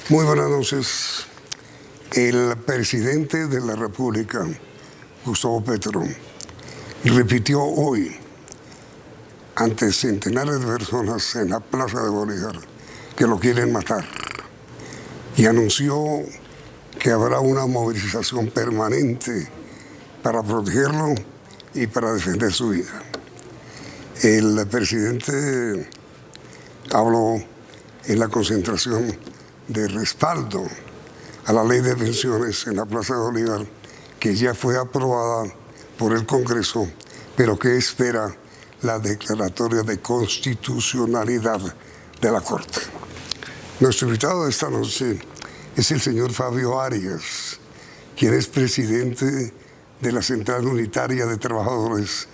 Muy buenas noches. El presidente de la República, Gustavo Petro, repitió hoy ante centenares de personas en la Plaza de Bolívar que lo quieren matar y anunció que habrá una movilización permanente para protegerlo y para defender su vida. El presidente habló en la concentración de respaldo a la ley de pensiones en la Plaza de Bolívar, que ya fue aprobada por el Congreso, pero que espera la declaratoria de constitucionalidad de la Corte. Nuestro invitado de esta noche es el señor Fabio Arias, quien es presidente de la Central Unitaria de Trabajadores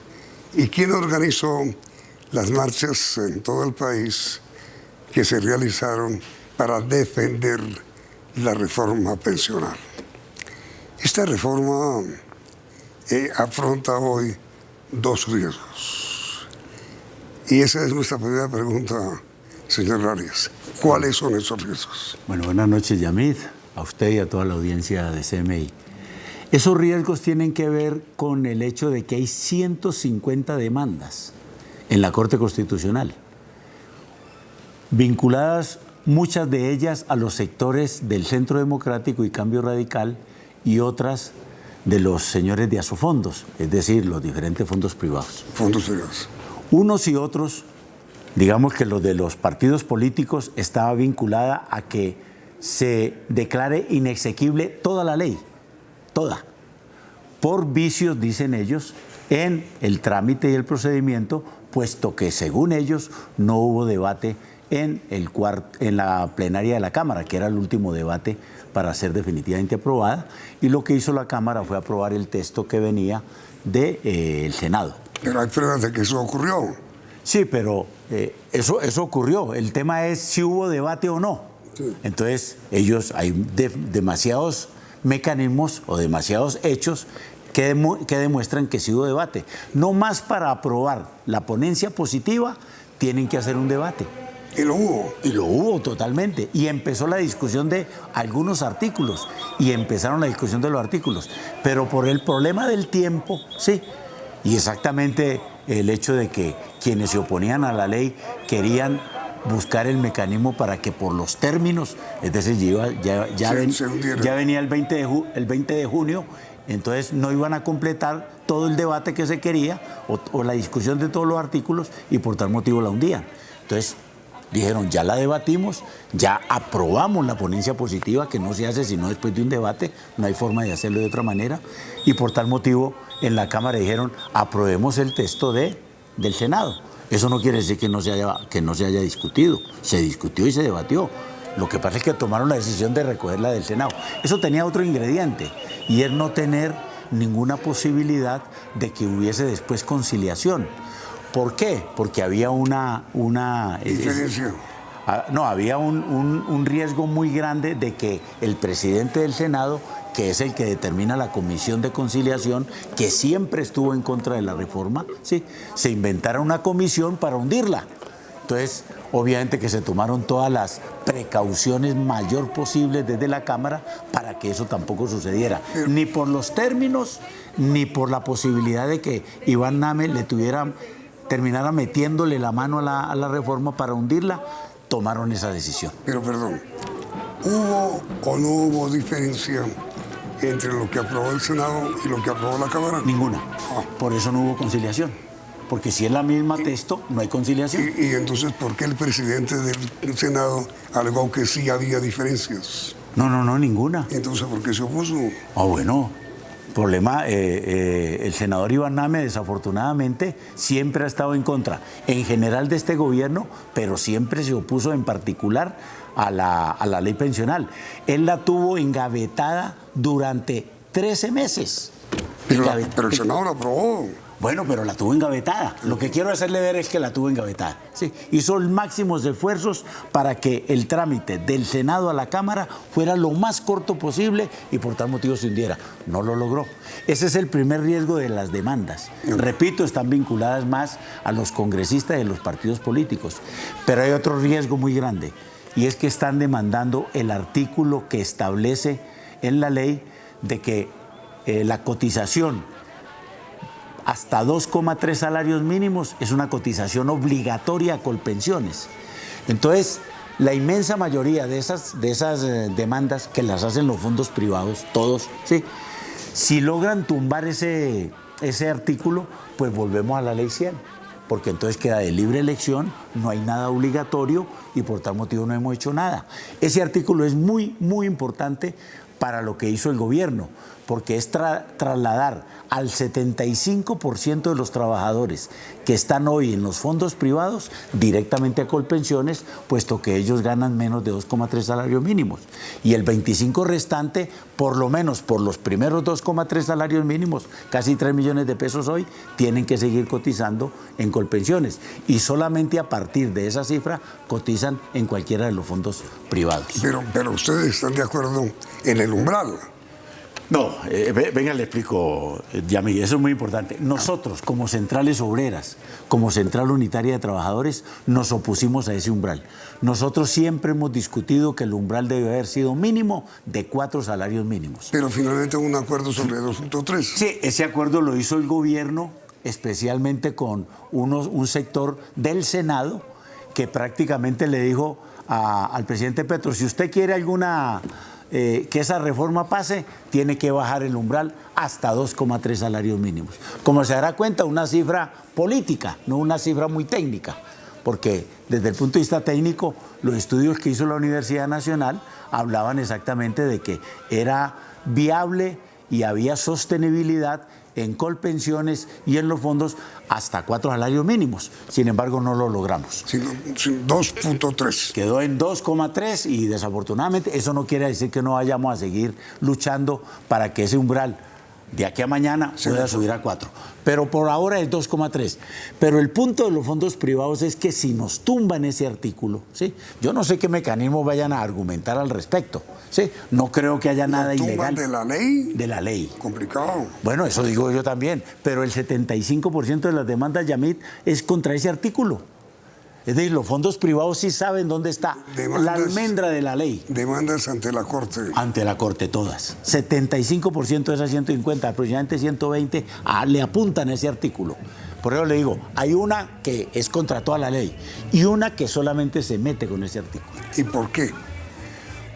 y quien organizó las marchas en todo el país que se realizaron para defender la reforma pensional. Esta reforma afronta hoy dos riesgos. Y esa es nuestra primera pregunta, señor Arias. ¿Cuáles son esos riesgos? Bueno, buenas noches, Yamid, a usted y a toda la audiencia de CMI. Esos riesgos tienen que ver con el hecho de que hay 150 demandas en la Corte Constitucional, vinculadas muchas de ellas a los sectores del Centro Democrático y Cambio Radical y otras de los señores de Asofondos, es decir, los diferentes fondos privados. Fondos privados. Unos y otros, digamos que los de los partidos políticos, estaba vinculada a que se declare inexequible toda la ley, toda, por vicios, dicen ellos, en el trámite y el procedimiento, puesto que según ellos no hubo debate en la plenaria de la Cámara, que era el último debate para ser definitivamente aprobada, y lo que hizo la Cámara fue aprobar el texto que venía del Senado. Pero hay pruebas de que eso ocurrió. Sí, pero eso ocurrió. El tema es si hubo debate o no. Sí. Entonces, hay demasiados mecanismos o demasiados hechos que demuestran que sí hubo debate. No más para aprobar la ponencia positiva, tienen que hacer un debate. Y lo hubo. Y lo hubo totalmente. Y empezó la discusión de algunos artículos. Y empezaron la discusión de los artículos. Pero por el problema del tiempo, sí. Y exactamente el hecho de que quienes se oponían a la ley querían buscar el mecanismo para que por los términos, es decir, ya venía el 20 de junio, entonces no iban a completar todo el debate que se quería o la discusión de todos los artículos y por tal motivo la hundían. Entonces dijeron, ya la debatimos, ya aprobamos la ponencia positiva, que no se hace sino después de un debate, no hay forma de hacerlo de otra manera, y por tal motivo en la Cámara dijeron, aprobemos el texto del Senado. Eso no quiere decir que no se haya discutido, se discutió y se debatió. Lo que pasa es que tomaron la decisión de recoger la del Senado. Eso tenía otro ingrediente, y es no tener ninguna posibilidad de que hubiese después conciliación. ¿Por qué? Porque había había un riesgo muy grande de que el presidente del Senado, que es el que determina la comisión de conciliación, que siempre estuvo en contra de la reforma, ¿sí?, se inventara una comisión para hundirla. Entonces, obviamente que se tomaron todas las precauciones mayor posibles desde la Cámara para que eso tampoco sucediera, ni por los términos, ni por la posibilidad de que Iván Name terminara metiéndole la mano a la reforma para hundirla. Tomaron esa decisión. Pero perdón, ¿hubo o no hubo diferencia entre lo que aprobó el Senado y lo que aprobó la Cámara? Ninguna. Por eso no hubo conciliación. Porque si es la misma texto, no hay conciliación. Y entonces, ¿por qué el presidente del Senado alegó que sí había diferencias? No, ninguna. Entonces, ¿por qué se opuso? Bueno, problema, el senador Iván Name desafortunadamente siempre ha estado en contra, en general de este gobierno, pero siempre se opuso en particular a la ley pensional. Él la tuvo engavetada durante 13 meses. Pero el Senado la aprobó. Bueno, pero la tuvo engavetada. Lo que quiero hacerle ver es que la tuvo engavetada. Sí. Hizo máximos esfuerzos para que el trámite del Senado a la Cámara fuera lo más corto posible y por tal motivo se hundiera. No lo logró. Ese es el primer riesgo de las demandas. Repito, están vinculadas más a los congresistas de los partidos políticos. Pero hay otro riesgo muy grande, y es que están demandando el artículo que establece en la ley de que la cotización hasta 2,3 salarios mínimos es una cotización obligatoria a Colpensiones. Entonces, la inmensa mayoría de esas demandas que las hacen los fondos privados, todos, ¿sí? Si logran tumbar ese artículo, pues volvemos a la ley 100, porque entonces queda de libre elección, no hay nada obligatorio y por tal motivo no hemos hecho nada. Ese artículo es muy, muy importante para lo que hizo el gobierno, porque es trasladar al 75% de los trabajadores que están hoy en los fondos privados directamente a Colpensiones, puesto que ellos ganan menos de 2,3 salarios mínimos. Y el 25% restante, por lo menos por los primeros 2,3 salarios mínimos, casi 3 millones de pesos hoy, tienen que seguir cotizando en Colpensiones. Y solamente a partir de esa cifra cotizan en cualquiera de los fondos privados. Pero ustedes están de acuerdo en el umbral. No, venga, le explico, Yamil, eso es muy importante. Nosotros, como centrales obreras, como central unitaria de trabajadores, nos opusimos a ese umbral. Nosotros siempre hemos discutido que el umbral debe haber sido mínimo de 4 salarios mínimos. Pero finalmente hubo un acuerdo sobre 2.3. Sí, ese acuerdo lo hizo el gobierno, especialmente con un sector del Senado, que prácticamente le dijo al presidente Petro, si usted quiere que esa reforma pase, tiene que bajar el umbral hasta 2,3 salarios mínimos. Como se dará cuenta, una cifra política, no una cifra muy técnica, porque desde el punto de vista técnico, los estudios que hizo la Universidad Nacional hablaban exactamente de que era viable y había sostenibilidad en Colpensiones y en los fondos hasta 4 salarios mínimos. Sin embargo, no lo logramos. 2.3. Quedó en 2,3 y desafortunadamente eso no quiere decir que no vayamos a seguir luchando para que ese umbral de aquí a mañana pueda subir a 4. Pero por ahora es 2,3. Pero el punto de los fondos privados es que si nos tumban ese artículo, ¿sí? Yo no sé qué mecanismos vayan a argumentar al respecto, ¿sí? No creo que haya nada ilegal. ¿De la ley? De la ley. Complicado. Bueno, eso digo yo también. Pero el 75% de las demandas, Yamit, es contra ese artículo. Es decir, los fondos privados sí saben dónde está la almendra de la ley. Demandas ante la Corte. Ante la Corte, todas. 75% de esas 150, aproximadamente 120, le apuntan a ese artículo. Por eso le digo, hay una que es contra toda la ley y una que solamente se mete con ese artículo. ¿Y por qué?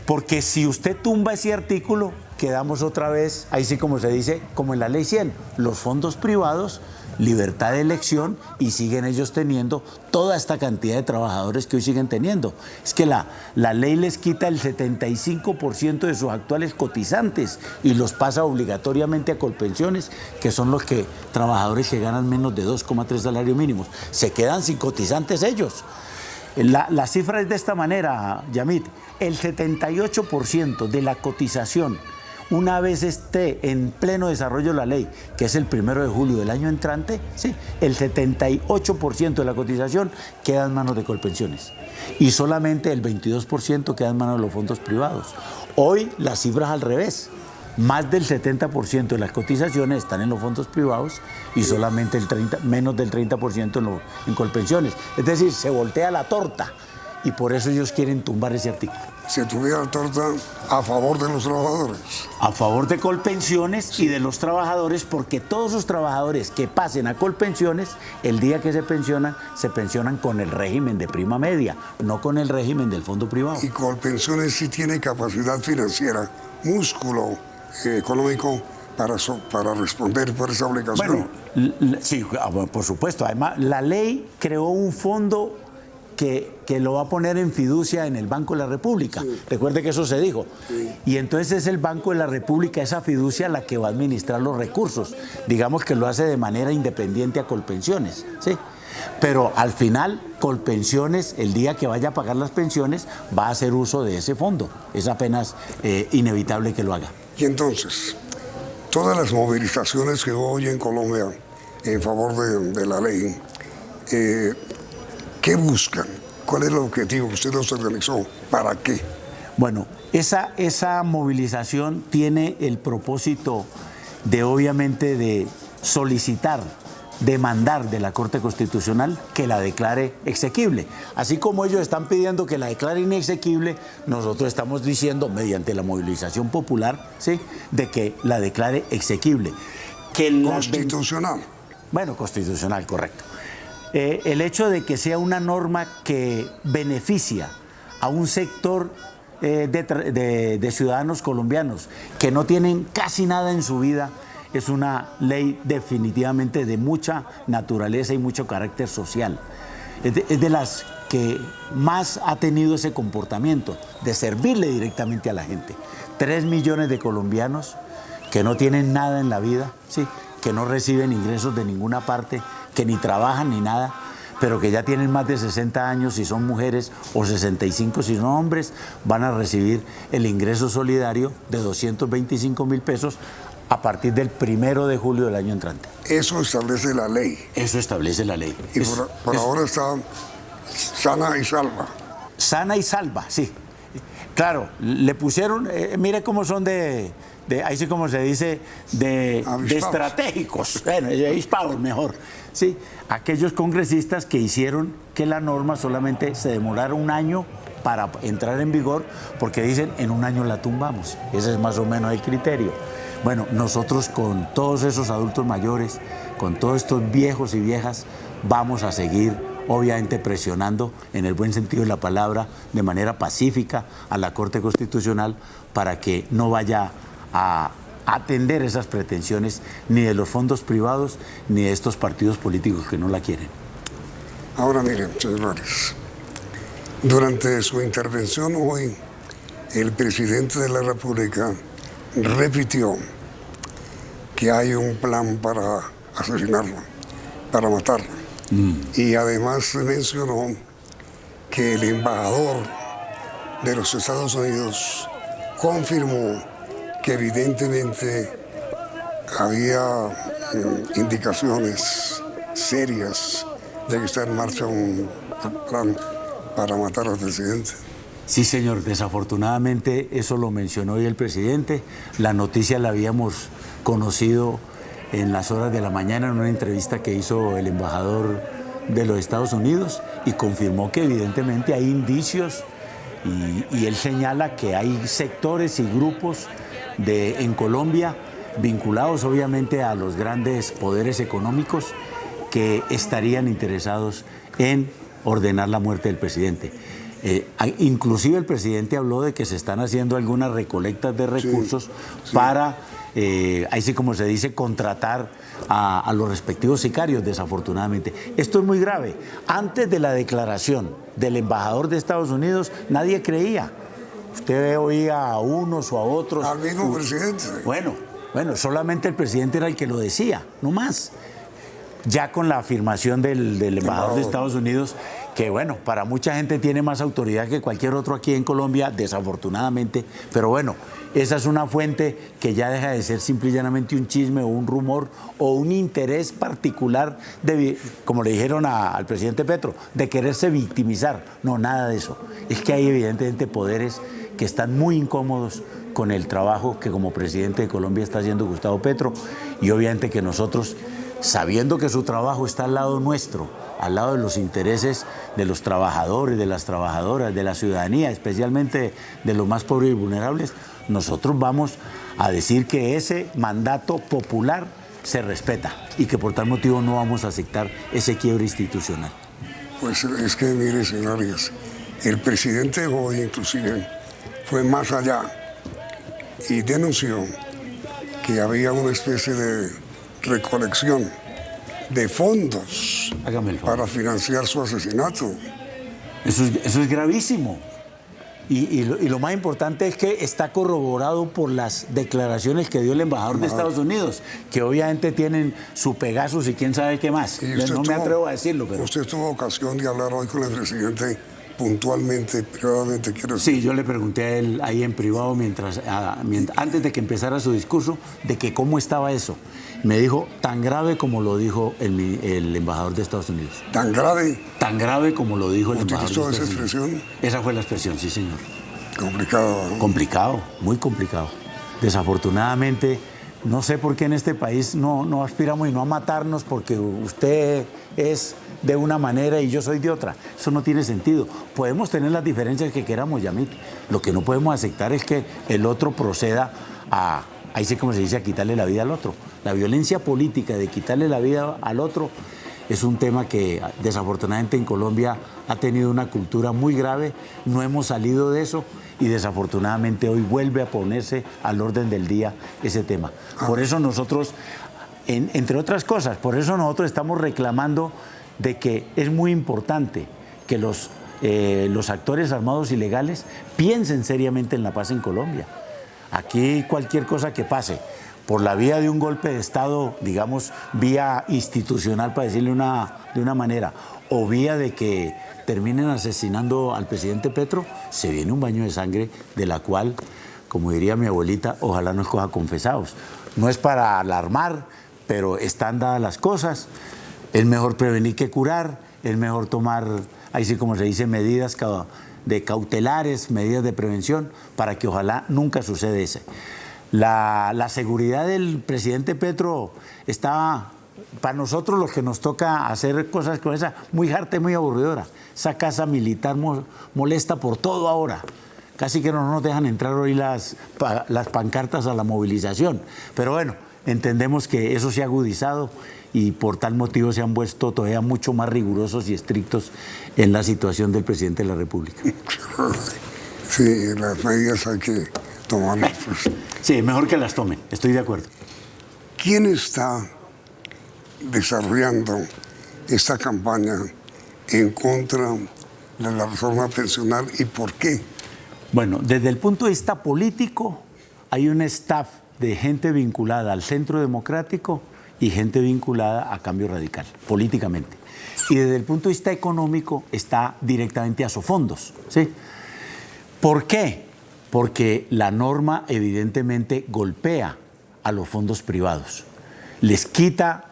Porque si usted tumba ese artículo, quedamos otra vez, ahí sí como se dice, como en la ley 100, los fondos privados, libertad de elección y siguen ellos teniendo toda esta cantidad de trabajadores que hoy siguen teniendo. Es que la ley les quita el 75% de sus actuales cotizantes y los pasa obligatoriamente a Colpensiones, que son los trabajadores que ganan menos de 2,3 salarios mínimos. Se quedan sin cotizantes ellos. La cifra es de esta manera, Yamit. El 78% de la cotización, una vez esté en pleno desarrollo de la ley, que es el 1 de julio del año entrante, ¿sí? El 78% de la cotización queda en manos de Colpensiones y solamente el 22% queda en manos de los fondos privados. Hoy las cifras al revés. Más del 70% de las cotizaciones están en los fondos privados y solamente menos del 30% en Colpensiones. Es decir, se voltea la torta y por eso ellos quieren tumbar ese artículo. Se tuviera la torta a favor de los trabajadores. A favor de Colpensiones y de los trabajadores, porque todos los trabajadores que pasen a Colpensiones, el día que se pensionan con el régimen de prima media, no con el régimen del fondo privado. Y Colpensiones sí tiene capacidad financiera, músculo económico para responder por esa obligación. Bueno, sí, por supuesto. Además, la ley creó un fondo que lo va a poner en fiducia en el Banco de la República. Sí. Recuerde que eso se dijo. Sí. Y entonces es el Banco de la República, esa fiducia, la que va a administrar los recursos. Digamos que lo hace de manera independiente a Colpensiones, ¿sí? Pero al final, Colpensiones, el día que vaya a pagar las pensiones, va a hacer uso de ese fondo. Es apenas inevitable que lo haga. Y entonces, todas las movilizaciones que hoy en Colombia en favor de la ley, ¿qué buscan? ¿Cuál es el objetivo que usted los organizó? ¿Para qué? Bueno, esa movilización tiene el propósito de, obviamente, de solicitar demandar de la Corte Constitucional que la declare exequible. Así como ellos están pidiendo que la declare inexequible, nosotros estamos diciendo, mediante la movilización popular, ¿sí?, de que la declare exequible. Constitucional. Bueno, constitucional, correcto. El hecho de que sea una norma que beneficia a un sector de ciudadanos colombianos que no tienen casi nada en su vida, es una ley definitivamente de mucha naturaleza y mucho carácter social. Es de las que más ha tenido ese comportamiento de servirle directamente a la gente. 3 millones de colombianos que no tienen nada en la vida, ¿sí?, que no reciben ingresos de ninguna parte, que ni trabajan ni nada, pero que ya tienen más de 60 años si son mujeres o 65 si son hombres, van a recibir el ingreso solidario de 225.000 pesos a partir del 1 de julio del año entrante. Eso establece la ley. Eso establece la ley. Y por ahora está sana y salva. Sana y salva, sí. Claro, le pusieron, mire cómo son ahí sí como se dice, de estratégicos, bueno, avispados mejor, sí, aquellos congresistas que hicieron que la norma solamente se demorara un año para entrar en vigor, porque dicen, en un año la tumbamos, ese es más o menos el criterio. Bueno, nosotros con todos esos adultos mayores, con todos estos viejos y viejas, vamos a seguir obviamente presionando, en el buen sentido de la palabra, de manera pacífica a la Corte Constitucional para que no vaya a atender esas pretensiones ni de los fondos privados ni de estos partidos políticos que no la quieren. Ahora miren, señores, durante su intervención hoy, el presidente de la República repitió que hay un plan para asesinarlo, para matarlo. Y además mencionó que el embajador de los Estados Unidos confirmó que evidentemente había indicaciones serias de que está en marcha un plan para matar al presidente. Sí, señor, desafortunadamente eso lo mencionó hoy el presidente. La noticia la habíamos conocido en las horas de la mañana en una entrevista que hizo el embajador de los Estados Unidos y confirmó que evidentemente hay indicios y él señala que hay sectores y grupos en Colombia vinculados obviamente a los grandes poderes económicos que estarían interesados en ordenar la muerte del presidente. Inclusive el presidente habló de que se están haciendo algunas recolectas de recursos para, ahí sí como se dice, contratar a los respectivos sicarios, desafortunadamente. Esto es muy grave. Antes de la declaración del embajador de Estados Unidos, nadie creía. Usted oía a unos o a otros. Al mismo presidente. Bueno, solamente el presidente era el que lo decía, no más. Ya con la afirmación del embajador de Estados Unidos, que bueno, para mucha gente tiene más autoridad que cualquier otro aquí en Colombia, desafortunadamente, pero bueno, esa es una fuente que ya deja de ser simple y llanamente un chisme o un rumor o un interés particular, como le dijeron al presidente Petro, de quererse victimizar. No, nada de eso. Es que hay evidentemente poderes que están muy incómodos con el trabajo que como presidente de Colombia está haciendo Gustavo Petro y obviamente que nosotros, sabiendo que su trabajo está al lado nuestro, al lado de los intereses de los trabajadores, de las trabajadoras, de la ciudadanía, especialmente de los más pobres y vulnerables, nosotros vamos a decir que ese mandato popular se respeta y que por tal motivo no vamos a aceptar ese quiebre institucional. Pues es que, mire, señores, el presidente hoy inclusive fue más allá y denunció que había una especie de recolección de fondos para financiar su asesinato. Eso es gravísimo. Y lo más importante es que está corroborado por las declaraciones que dio el embajador de Estados Unidos, que obviamente tienen su Pegasus y quién sabe qué más. No me atrevo a decirlo, pero... ¿Usted tuvo ocasión de hablar hoy con el presidente puntualmente, privadamente, quiero decir? Sí, yo le pregunté a él ahí en privado antes de que empezara su discurso de que cómo estaba eso. Me dijo, tan grave como lo dijo el embajador de Estados Unidos. ¿Tan grave? Tan grave como lo dijo el embajador de Estados Unidos. ¿Utilizó esa expresión? Esa fue la expresión, sí, señor. Complicado, ¿no? Complicado, muy complicado. Desafortunadamente, No sé por qué en este país no aspiramos y no a matarnos porque usted es de una manera y yo soy de otra. Eso no tiene sentido. Podemos tener las diferencias que queramos, Yamit. Lo que no podemos aceptar es que el otro proceda a, ahí sí como se dice, a quitarle la vida al otro. La violencia política de quitarle la vida al otro es un tema que desafortunadamente en Colombia ha tenido una cultura muy grave. No hemos salido de eso y desafortunadamente hoy vuelve a ponerse al orden del día ese tema. Por eso nosotros, entre otras cosas, por eso nosotros estamos reclamando de que es muy importante que los actores armados ilegales piensen seriamente en la paz en Colombia. Aquí cualquier cosa que pase por la vía de un golpe de Estado, digamos, vía institucional, para decirle de una manera, o vía de que terminen asesinando al presidente Petro, se viene un baño de sangre de la cual, como diría mi abuelita, ojalá nos coja confesados. No es para alarmar, pero están dadas las cosas. Es mejor prevenir que curar, es mejor tomar, ahí sí como se dice, medidas de cautelares, medidas de prevención, para que ojalá nunca suceda eso. La seguridad del presidente Petro está, para nosotros los que nos toca hacer cosas con esa, muy harta y muy aburridora. Esa casa militar molesta por todo ahora. Casi que no nos dejan entrar hoy las pancartas a la movilización. Pero bueno, entendemos que eso se ha agudizado y por tal motivo se han vuelto todavía mucho más rigurosos y estrictos en la situación del presidente de la República. Sí, las medidas hay que tomarlas. Pues. Sí, mejor que las tomen, estoy de acuerdo. ¿Quién está desarrollando esta campaña en contra de la reforma pensional y por qué? Bueno, desde el punto de vista político, hay un staff de gente vinculada al Centro Democrático y gente vinculada a Cambio Radical, políticamente. Y desde el punto de vista económico está directamente a Sofondos, ¿sí? ¿Por qué? Porque la norma evidentemente golpea a los fondos privados. Les quita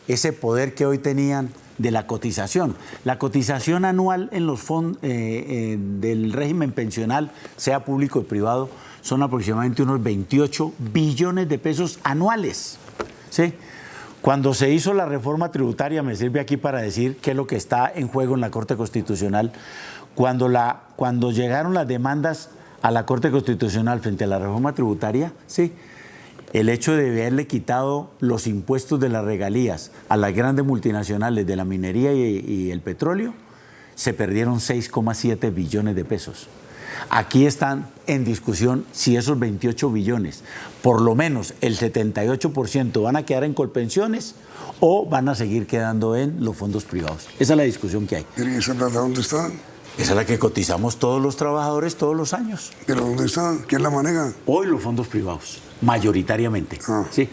ese poder que hoy tenían de la cotización. La cotización anual en los fondos del régimen pensional, sea público o privado, son aproximadamente unos 28 billones de pesos anuales, ¿sí? Cuando se hizo la reforma tributaria, me sirve aquí para decir qué es lo que está en juego en la Corte Constitucional, cuando llegaron las demandas a la Corte Constitucional frente a la reforma tributaria, sí, el hecho de haberle quitado los impuestos de las regalías a las grandes multinacionales de la minería y el petróleo, se perdieron 6,7 billones de pesos. Aquí están en discusión si esos 28 billones, por lo menos el 78% van a quedar en Colpensiones o van a seguir quedando en los fondos privados. Esa es la discusión que hay. ¿Y esa plata dónde está? Esa es la que cotizamos todos los trabajadores todos los años. ¿Pero dónde está? ¿Quién la maneja? Hoy los fondos privados, mayoritariamente. ¿Sí?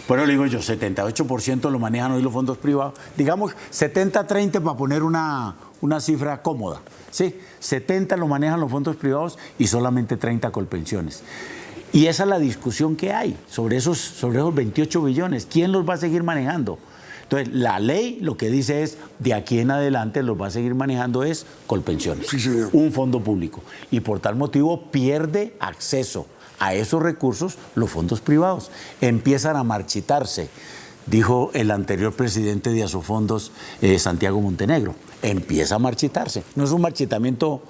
Por eso le digo yo, 78% lo manejan hoy los fondos privados. Digamos 70-30 para poner una cifra cómoda. ¿Sí? 70 lo manejan los fondos privados y solamente 30 Colpensiones. Y esa es la discusión que hay sobre esos 28 billones. ¿Quién los va a seguir manejando? Entonces, la ley lo que dice es, de aquí en adelante los va a seguir manejando es Colpensiones, sí, señor. Un fondo público. Y por tal motivo pierde acceso a esos recursos los fondos privados. Empiezan a marchitarse, dijo el anterior presidente de Asofondos, Santiago Montenegro. Empieza a marchitarse. No es un marchitamiento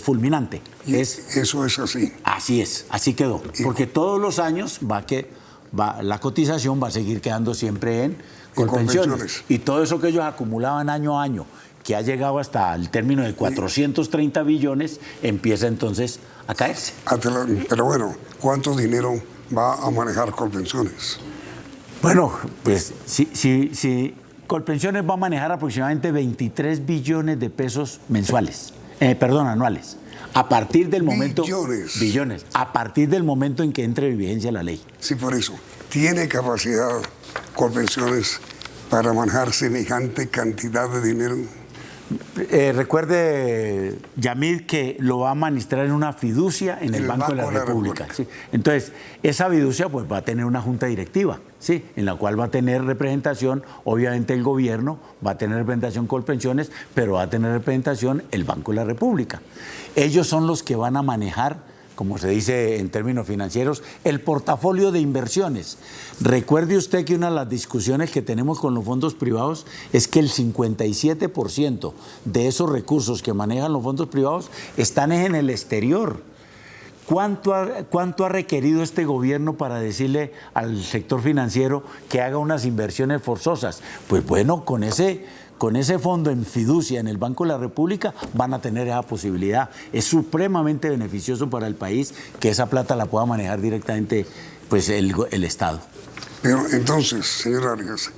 fulminante. Eso es así. Así es, así quedó. Porque todos los años la cotización va a seguir quedando siempre en Colpensiones. Y todo eso que ellos acumulaban año a año, que ha llegado hasta el término de 430 billones, empieza entonces a caerse. Pero bueno, ¿cuánto dinero va a manejar Colpensiones? Bueno, pues si Colpensiones va a manejar aproximadamente 23 billones de pesos mensuales, anuales. A partir del momento... Billones. A partir del momento en que entre en vigencia la ley. Sí, por eso. ¿Tiene capacidad Colpensiones para manejar semejante cantidad de dinero? Recuerde, Yamid, que lo va a administrar en una fiducia en el Banco de la República. ¿Sí? Entonces, esa fiducia pues, va a tener una junta directiva, ¿sí? En la cual va a tener representación, obviamente el gobierno, va a tener representación Colpensiones, pero va a tener representación el Banco de la República. Ellos son los que van a manejar como se dice en términos financieros, el portafolio de inversiones. Recuerde usted que una de las discusiones que tenemos con los fondos privados es que el 57% de esos recursos que manejan los fondos privados están en el exterior. ¿Cuánto ha requerido este gobierno para decirle al sector financiero que haga unas inversiones forzosas? Pues bueno, con ese fondo en fiducia en el Banco de la República van a tener esa posibilidad. Es supremamente beneficioso para el país que esa plata la pueda manejar directamente pues, el Estado. Pero entonces, señor Arias,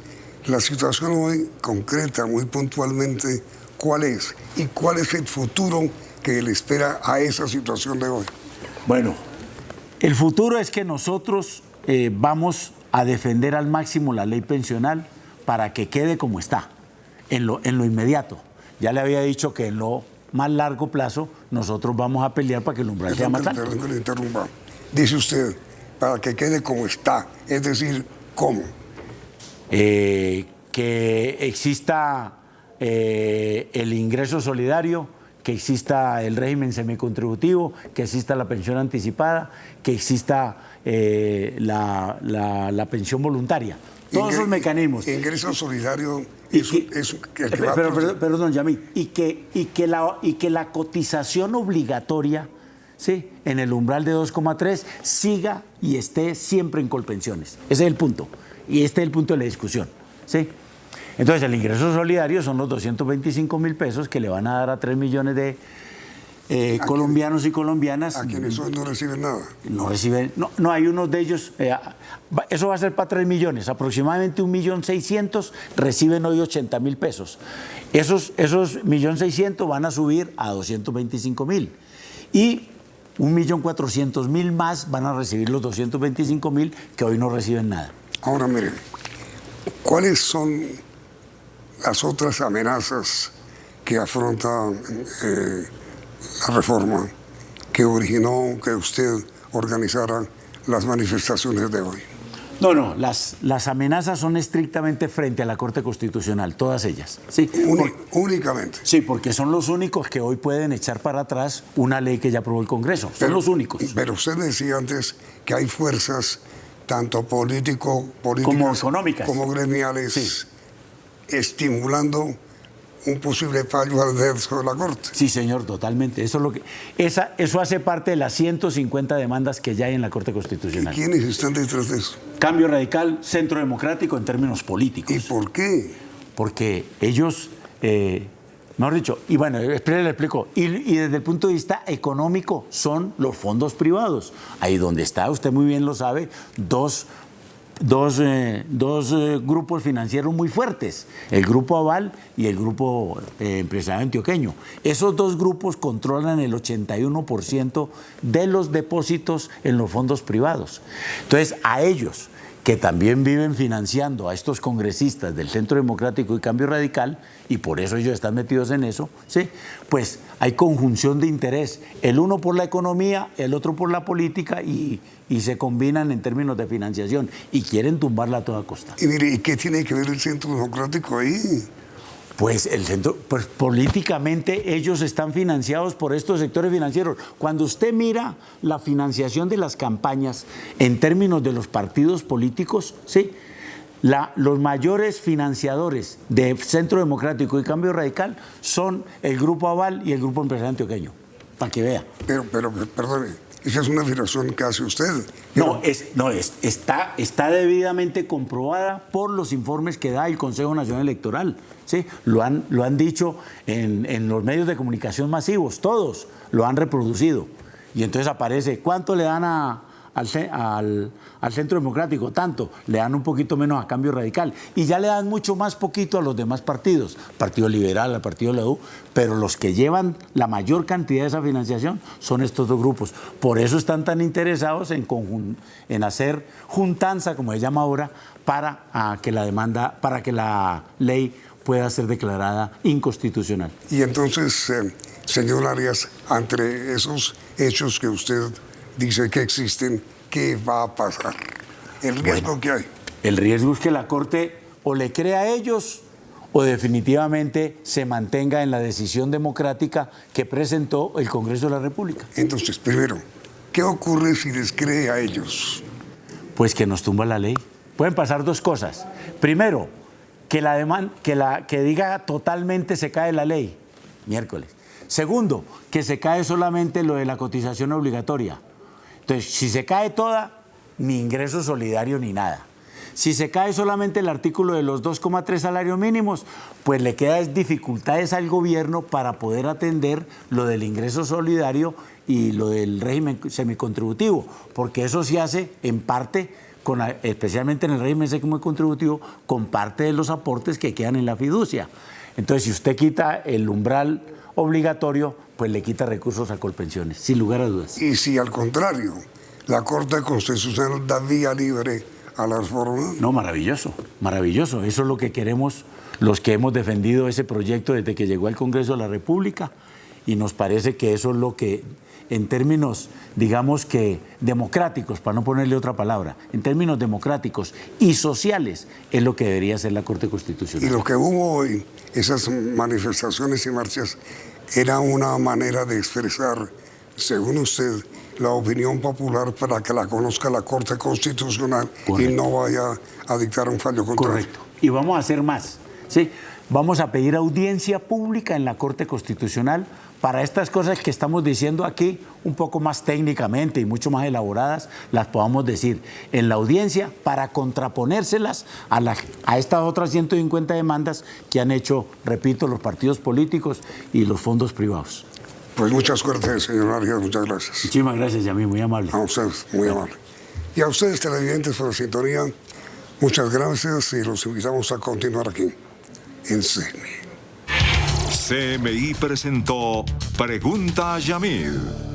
la situación hoy concreta muy puntualmente, ¿cuál es? ¿Y cuál es el futuro que le espera a esa situación de hoy? Bueno, el futuro es que nosotros vamos a defender al máximo la ley pensional para que quede como está, en lo inmediato. Ya le había dicho que en lo más largo plazo nosotros vamos a pelear para que el umbral sea más alto. Perdón que le interrumpa. Dice usted, para que quede como está, es decir, ¿cómo? Que exista el ingreso solidario, que exista el régimen semicontributivo, que exista la pensión anticipada, que exista la pensión voluntaria. Todos esos mecanismos. Ingreso solidario perdón, Yamil, y que la cotización obligatoria, ¿sí?, en el umbral de 2,3 siga y esté siempre en Colpensiones. Ese es el punto. Y este es el punto de la discusión, ¿sí? Entonces, el ingreso solidario son los 225.000 pesos que le van a dar a 3 millones de colombianos y colombianas. A quienes hoy no reciben nada. No reciben, no, hay unos de ellos, eso va a ser para 3 millones, aproximadamente 1.600.000 reciben hoy 80.000 pesos. Esos 1.600.000 van a subir a 225.000 y 1.400.000 más van a recibir los 225.000 que hoy no reciben nada. Ahora miren, ¿cuáles son las otras amenazas que afronta la reforma que originó que usted organizara las manifestaciones de hoy? No, las amenazas son estrictamente frente a la Corte Constitucional, todas ellas. Sí, únicamente. Sí, porque son los únicos que hoy pueden echar para atrás una ley que ya aprobó el Congreso. Son los únicos. Pero usted decía antes que hay fuerzas, tanto políticas como económicas, como gremiales, sí, estimulando un posible fallo adverso de la Corte. Sí, señor, totalmente. Eso hace parte de las 150 demandas que ya hay en la Corte Constitucional. ¿Y quiénes están detrás de eso? Cambio Radical, Centro Democrático en términos políticos. ¿Y por qué? Porque ellos, mejor dicho, y bueno, le explico, y desde el punto de vista económico son los fondos privados. Ahí donde está, usted muy bien lo sabe, dos grupos financieros muy fuertes, el Grupo Aval y el Grupo Empresarial Antioqueño. Esos dos grupos controlan el 81% de los depósitos en los fondos privados. Entonces, a ellos, que también viven financiando a estos congresistas del Centro Democrático y Cambio Radical, y por eso ellos están metidos en eso, ¿sí?, pues hay conjunción de interés, el uno por la economía, el otro por la política, y se combinan en términos de financiación, y quieren tumbarla a toda costa. Y mire, ¿y qué tiene que ver el Centro Democrático ahí? Pues pues políticamente ellos están financiados por estos sectores financieros. Cuando usted mira la financiación de las campañas en términos de los partidos políticos, ¿sí?, los mayores financiadores de Centro Democrático y Cambio Radical son el Grupo Aval y el Grupo Empresarial Antioqueño, para que vea. Pero perdone, esa es una afirmación que hace usted. Está debidamente comprobada por los informes que da el Consejo Nacional Electoral. ¿Sí? Lo han dicho en los medios de comunicación masivos, todos lo han reproducido. Y entonces aparece, ¿cuánto le dan al Centro Democrático? Tanto, le dan un poquito menos a Cambio Radical. Y ya le dan mucho más poquito a los demás partidos, Partido Liberal, al Partido de la U, pero los que llevan la mayor cantidad de esa financiación son estos dos grupos. Por eso están tan interesados en hacer juntanza, como se llama ahora, para que la ley pueda ser declarada inconstitucional. Y entonces, señor Arias, entre esos hechos que usted dice que existen, ¿qué va a pasar? ¿El riesgo que hay? El riesgo es que la Corte o le crea a ellos o definitivamente se mantenga en la decisión democrática que presentó el Congreso de la República. Entonces, primero, ¿Qué ocurre si les cree a ellos? Pues que nos tumba la ley. Pueden pasar dos cosas. Primero, que diga totalmente se cae la ley, miércoles. Segundo, que se cae solamente lo de la cotización obligatoria. Entonces, si se cae toda, ni ingreso solidario ni nada. Si se cae solamente el artículo de los 2,3 salarios mínimos, pues le quedan dificultades al gobierno para poder atender lo del ingreso solidario y lo del régimen semicontributivo, porque eso se hace en parte, especialmente en el régimen semicontributivo, con parte de los aportes que quedan en la fiducia. Entonces, si usted quita el umbral obligatorio, pues le quita recursos a Colpensiones, sin lugar a dudas. Y si al contrario, la Corte Constitucional da vía libre a la reforma. No, maravilloso, maravilloso. Eso es lo que queremos los que hemos defendido ese proyecto desde que llegó al Congreso de la República, y nos parece que eso es lo que, en términos, digamos que democráticos, para no ponerle otra palabra, en términos democráticos y sociales, es lo que debería hacer la Corte Constitucional. Y lo que hubo hoy, esas manifestaciones y marchas, era una manera de expresar, según usted, la opinión popular para que la conozca la Corte Constitucional. Correcto. Y no vaya a dictar un fallo contrario. Correcto. Y vamos a hacer más. ¿Sí? Vamos a pedir audiencia pública en la Corte Constitucional para estas cosas que estamos diciendo aquí, un poco más técnicamente y mucho más elaboradas, las podamos decir en la audiencia para contraponérselas a estas otras 150 demandas que han hecho, repito, los partidos políticos y los fondos privados. Pues mucha suerte, señor Arias, muchas gracias. Muchísimas gracias, Yamil, muy amable. A ustedes, muy amable. Y a ustedes, televidentes, por la sintonía, muchas gracias y los invitamos a continuar aquí en CMI. CMI presentó Pregunta a Yamil.